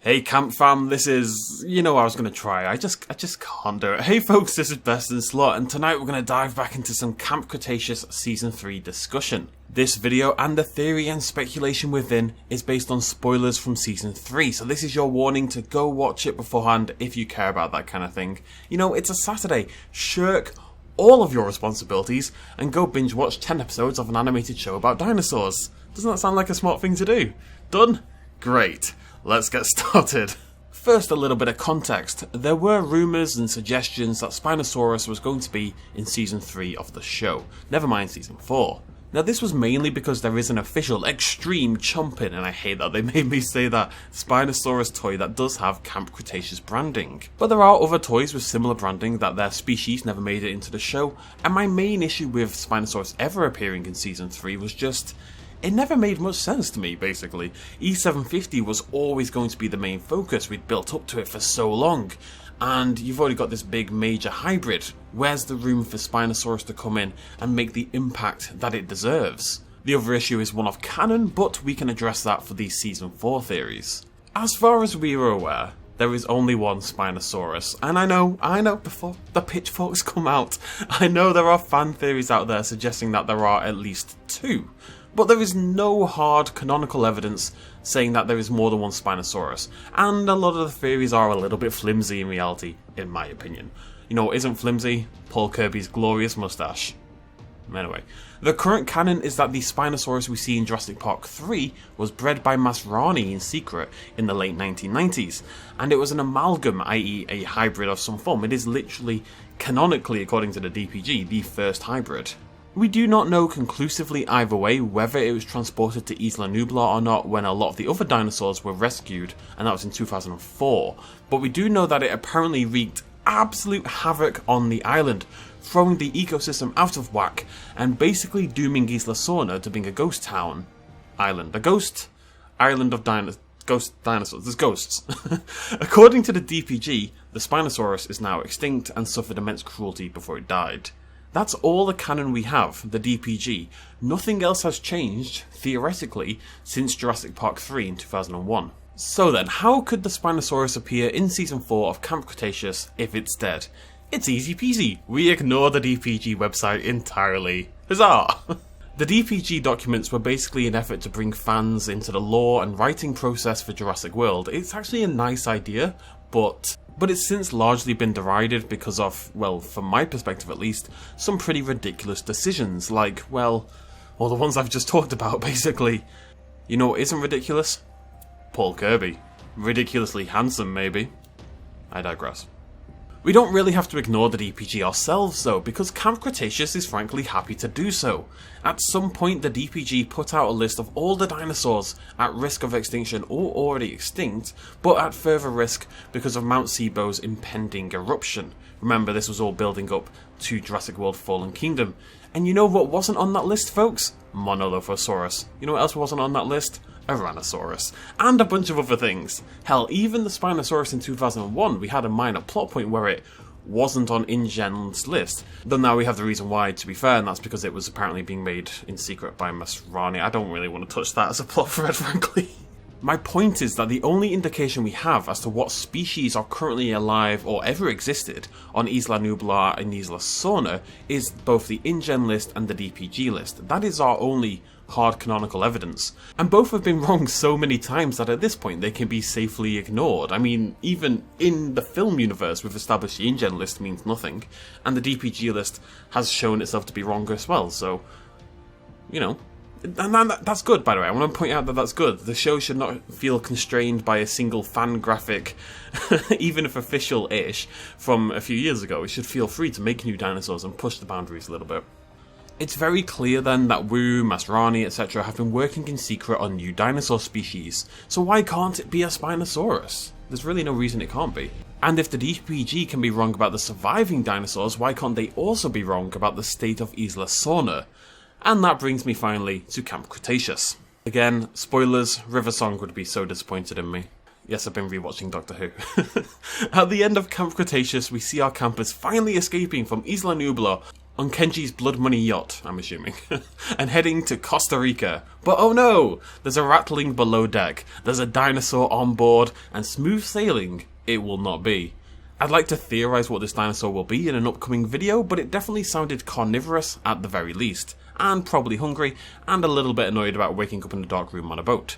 Hey Camp Fam, this is, I was going to try, I just can't do it. Hey folks, this is BestInSlot, and tonight we're going to dive back into some Camp Cretaceous Season 3 discussion. This video and the theory and speculation within is based on spoilers from Season 3, so this is your warning to go watch it beforehand if you care about that kind of thing. It's a Saturday, shirk all of your responsibilities and go binge watch 10 episodes of an animated show about dinosaurs. Doesn't that sound like a smart thing to do? Done? Great. Let's get started. First, a little bit of context. There were rumours and suggestions that Spinosaurus was going to be in Season 3 of the show, never mind Season 4. Now this was mainly because there is an official extreme chomping, and I hate that they made me say that, Spinosaurus toy that does have Camp Cretaceous branding. But there are other toys with similar branding that their species never made it into the show, and my main issue with Spinosaurus ever appearing in Season 3 was just, it never made much sense to me, basically. E750 was always going to be the main focus, we'd built up to it for so long. And you've already got this big major hybrid. Where's the room for Spinosaurus to come in and make the impact that it deserves? The other issue is one of canon, but we can address that for these Season 4 theories. As far as we are aware, there is only one Spinosaurus, and I know, before the pitchforks come out, I know there are fan theories out there suggesting that there are at least two. But there is no hard canonical evidence saying that there is more than one Spinosaurus, and a lot of the theories are a little bit flimsy in reality, in my opinion. What isn't flimsy? Paul Kirby's glorious moustache. Anyway, the current canon is that the Spinosaurus we see in Jurassic Park 3 was bred by Masrani in secret in the late 1990s, and it was an amalgam, i.e. a hybrid of some form. It is literally, canonically according to the DPG, the first hybrid. We do not know conclusively either way whether it was transported to Isla Nublar or not when a lot of the other dinosaurs were rescued, and that was in 2004, but we do know that it apparently wreaked absolute havoc on the island, throwing the ecosystem out of whack and basically dooming Isla Sorna to being a ghost town. Island. A ghost island of ghost dinosaurs. There's ghosts. According to the DPG, the Spinosaurus is now extinct and suffered immense cruelty before it died. That's all the canon we have, the DPG. Nothing else has changed, theoretically, since Jurassic Park 3 in 2001. So then, how could the Spinosaurus appear in Season 4 of Camp Cretaceous if it's dead? It's easy peasy. We ignore the DPG website entirely. Huzzah! The DPG documents were basically an effort to bring fans into the lore and writing process for Jurassic World. It's actually a nice idea, but it's since largely been derided because of, well, from my perspective at least, some pretty ridiculous decisions, like, well, all the ones I've just talked about, basically. You know what isn't ridiculous? Paul Kirby. Ridiculously handsome, maybe. I digress. We don't really have to ignore the DPG ourselves though, because Camp Cretaceous is frankly happy to do so. At some point the DPG put out a list of all the dinosaurs at risk of extinction or already extinct, but at further risk because of Mount Sibo's impending eruption. Remember, this was all building up to Jurassic World Fallen Kingdom. And you know what wasn't on that list, folks? Monolophosaurus. You know what else wasn't on that list? Tyrannosaurus, and a bunch of other things. Hell, even the Spinosaurus in 2001, we had a minor plot point where it wasn't on InGen's list. Though now we have the reason why, to be fair, and that's because it was apparently being made in secret by Masrani. I don't really want to touch that as a plot thread, frankly. My point is that the only indication we have as to what species are currently alive or ever existed on Isla Nublar and Isla Sorna is both the InGen list and the DPG list. That is our only hard canonical evidence. And both have been wrong so many times that at this point they can be safely ignored. I mean, even in the film universe we've established the InGen list means nothing, and the DPG list has shown itself to be wrong as well, so, and that's good, by the way. I want to point out that that's good. The show should not feel constrained by a single fan graphic, even if official-ish, from a few years ago. It should feel free to make new dinosaurs and push the boundaries a little bit. It's very clear then that Wu, Masrani, etc. have been working in secret on new dinosaur species, so why can't it be a Spinosaurus? There's really no reason it can't be. And if the DPG can be wrong about the surviving dinosaurs, why can't they also be wrong about the state of Isla Sorna? And that brings me finally to Camp Cretaceous. Again, spoilers, River Song would be so disappointed in me. Yes, I've been rewatching Doctor Who. At the end of Camp Cretaceous, we see our campers finally escaping from Isla Nublar, on Kenji's blood money yacht, I'm assuming, and heading to Costa Rica. But oh no, there's a rattling below deck, there's a dinosaur on board, and smooth sailing it will not be. I'd like to theorise what this dinosaur will be in an upcoming video, but it definitely sounded carnivorous at the very least, and probably hungry, and a little bit annoyed about waking up in a dark room on a boat.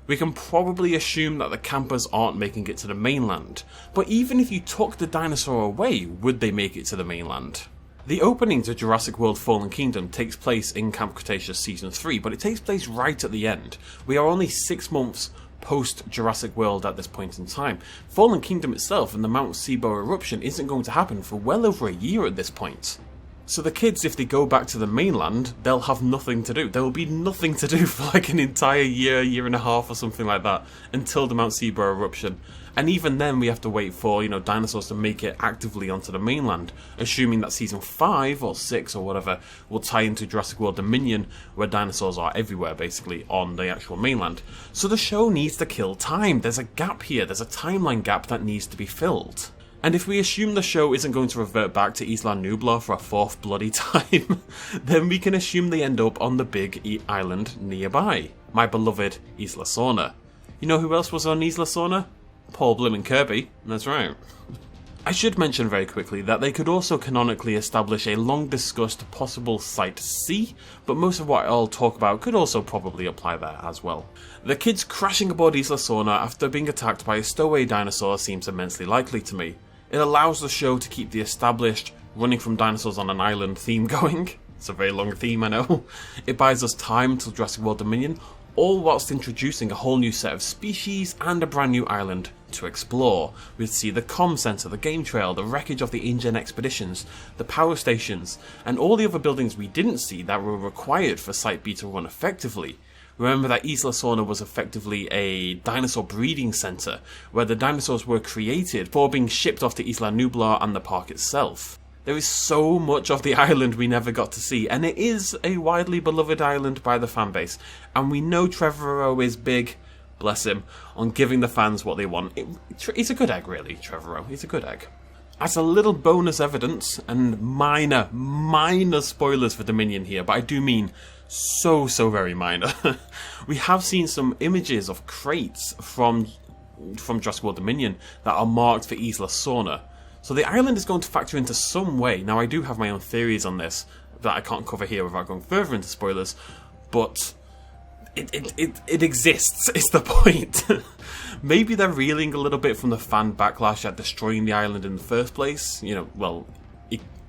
We can probably assume that the campers aren't making it to the mainland, but even if you took the dinosaur away, would they make it to the mainland? The opening to Jurassic World Fallen Kingdom takes place in Camp Cretaceous Season 3, but it takes place right at the end. We are only 6 months post Jurassic World at this point in time. Fallen Kingdom itself and the Mount Sibo eruption isn't going to happen for well over a year at this point. So the kids, if they go back to the mainland, they'll have nothing to do. There will be nothing to do for like an entire year, year and a half or something like that, until the Mount Sibo eruption. And even then we have to wait for, dinosaurs to make it actively onto the mainland, assuming that Season 5 or 6 or whatever will tie into Jurassic World Dominion, where dinosaurs are everywhere basically on the actual mainland. So the show needs to kill time. There's a gap here, there's a timeline gap that needs to be filled. And if we assume the show isn't going to revert back to Isla Nublar for a 4th bloody time, then we can assume they end up on the big island nearby, my beloved Isla Sorna. You know who else was on Isla Sorna? Paul Blimmin' Kirby, that's right. I should mention very quickly that they could also canonically establish a long discussed possible Site C, but most of what I'll talk about could also probably apply there as well. The kids crashing aboard Isla Sorna after being attacked by a stowaway dinosaur seems immensely likely to me. It allows the show to keep the established running from dinosaurs on an island theme going. It's a very long theme, I know. It buys us time till Jurassic World Dominion, all whilst introducing a whole new set of species and a brand new island to explore. We'd see the comm centre, the game trail, the wreckage of the InGen expeditions, the power stations, and all the other buildings we didn't see that were required for Site B to run effectively. Remember that Isla Sorna was effectively a dinosaur breeding centre, where the dinosaurs were created before being shipped off to Isla Nublar and the park itself. There is so much of the island we never got to see, and it is a widely beloved island by the fanbase, and we know Trevorrow is big, bless him, on giving the fans what they want. He's a good egg, really, Trevorrow. He's a good egg. As a little bonus evidence, and minor spoilers for Dominion here, but I do mean so very minor, we have seen some images of crates from Jurassic World Dominion that are marked for Isla Sorna. So the island is going to factor into some way. Now I do have my own theories on this that I can't cover here without going further into spoilers, but it exists, is the point. Maybe they're reeling a little bit from the fan backlash at destroying the island in the first place,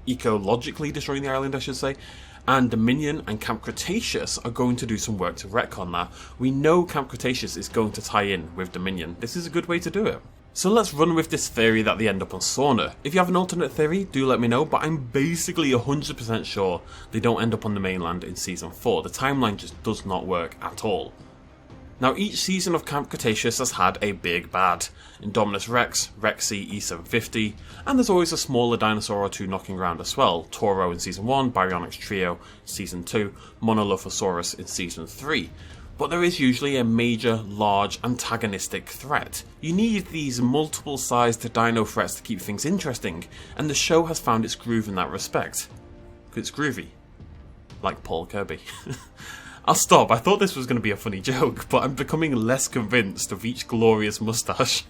ecologically destroying the island I should say, and Dominion and Camp Cretaceous are going to do some work to retcon that. We know Camp Cretaceous is going to tie in with Dominion. This is a good way to do it. So let's run with this theory that they end up on Sorna. If you have an alternate theory, do let me know, but I'm basically 100% sure they don't end up on the mainland in Season 4. The timeline just does not work at all. Now each season of Camp Cretaceous has had a big bad. Indominus Rex, Rexy, E750, and there's always a smaller dinosaur or two knocking around as well. Toro in Season 1, Baryonyx Trio Season 2, Monolophosaurus in Season 3. But there is usually a major, large, antagonistic threat. You need these multiple-sized dino threats to keep things interesting, and the show has found its groove in that respect. It's groovy. Like Paul Kirby. I'll stop, I thought this was going to be a funny joke, but I'm becoming less convinced of each glorious moustache.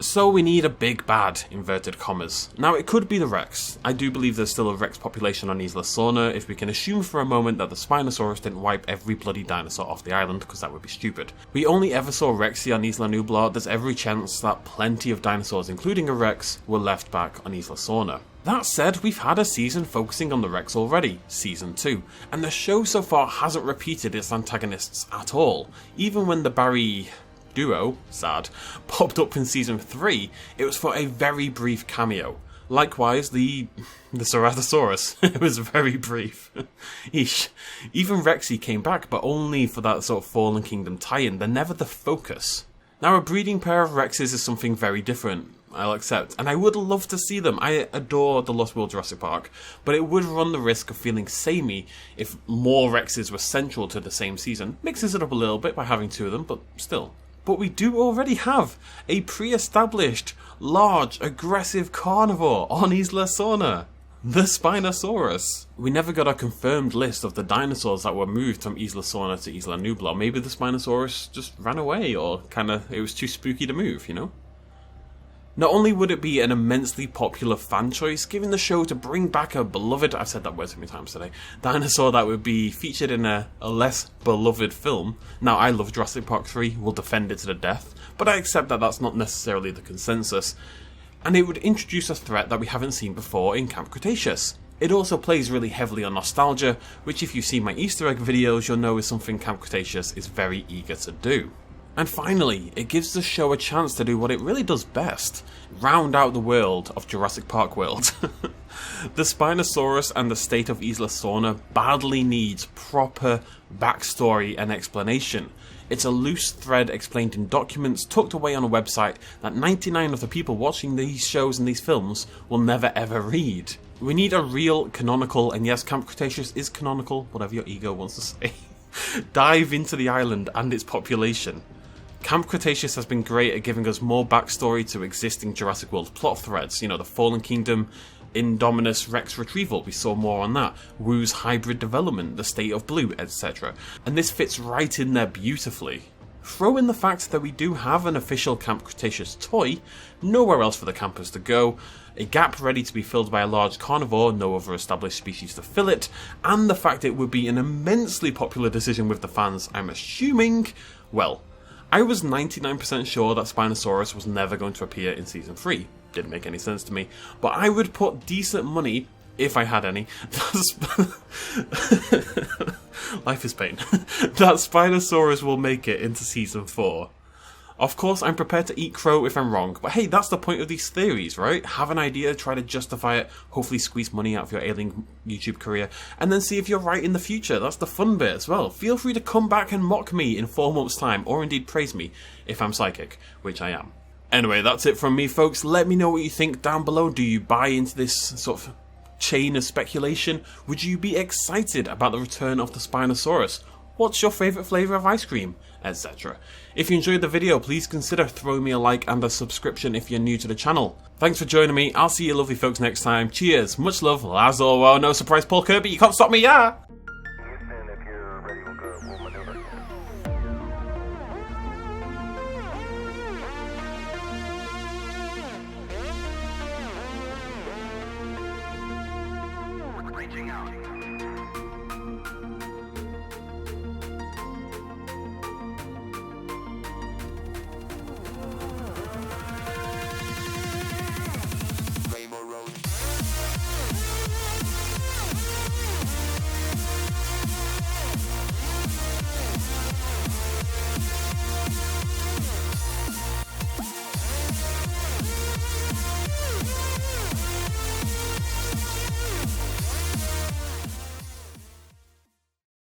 So we need a big bad, inverted commas. Now it could be the Rex. I do believe there's still a Rex population on Isla Sorna, if we can assume for a moment that the Spinosaurus didn't wipe every bloody dinosaur off the island, because that would be stupid. We only ever saw Rexy on Isla Nublar, there's every chance that plenty of dinosaurs, including a Rex, were left back on Isla Sorna. That said, we've had a season focusing on the Rex already, Season 2, and the show so far hasn't repeated its antagonists at all. Even when the Barry duo, sad, popped up in Season 3, it was for a very brief cameo. Likewise, the Ceratosaurus, it was very brief. Eesh. Even Rexy came back, but only for that sort of Fallen Kingdom tie-in, they're never the focus. Now a breeding pair of Rexes is something very different, I'll accept, and I would love to see them. I adore the Lost World Jurassic Park, but it would run the risk of feeling samey if more Rexes were central to the same season. Mixes it up a little bit by having two of them, but still. But we do already have a pre-established, large, aggressive carnivore on Isla Sorna. The Spinosaurus. We never got a confirmed list of the dinosaurs that were moved from Isla to Isla Nublar. Maybe the Spinosaurus just ran away, or it was too spooky to move, you know? Not only would it be an immensely popular fan choice, giving the show to bring back a beloved, I've said that word so many times today, dinosaur that would be featured in a less beloved film. Now, I love Jurassic Park 3, will defend it to the death, but I accept that that's not necessarily the consensus. And it would introduce a threat that we haven't seen before in Camp Cretaceous. It also plays really heavily on nostalgia, which if you see my Easter egg videos, you'll know is something Camp Cretaceous is very eager to do. And finally, it gives the show a chance to do what it really does best, round out the world of Jurassic Park World. The Spinosaurus and the state of Isla badly needs proper backstory and explanation. It's a loose thread explained in documents tucked away on a website that 99% of the people watching these shows and these films will never ever read. We need a real canonical, and yes, Camp Cretaceous is canonical, whatever your ego wants to say, dive into the island and its population. Camp Cretaceous has been great at giving us more backstory to existing Jurassic World plot threads. You know, the Fallen Kingdom, Indominus Rex retrieval, we saw more on that. Wu's hybrid development, the state of Blue, etc. And this fits right in there beautifully. Throw in the fact that we do have an official Camp Cretaceous toy, nowhere else for the campers to go, a gap ready to be filled by a large carnivore, no other established species to fill it, and the fact it would be an immensely popular decision with the fans, I'm assuming. Well, I was 99% sure that Spinosaurus was never going to appear in Season 3. Didn't make any sense to me. But I would put decent money, if I had any, life is pain, that Spinosaurus will make it into Season 4. Of course, I'm prepared to eat crow if I'm wrong, but hey, that's the point of these theories, right? Have an idea, try to justify it, hopefully squeeze money out of your ailing YouTube career, and then see if you're right in the future. That's the fun bit as well. Feel free to come back and mock me in 4 months' time, or indeed praise me, if I'm psychic, which I am. Anyway, that's it from me, folks. Let me know what you think down below. Do you buy into this sort of chain of speculation? Would you be excited about the return of the Spinosaurus? What's your favourite flavour of ice cream? Etc. If you enjoyed the video, please consider throwing me a like and a subscription if you're new to the channel. Thanks for joining me. I'll see you lovely folks next time. Cheers. Much love. As always, well, no surprise, Paul Kirby. You can't stop me, yeah! Reaching out.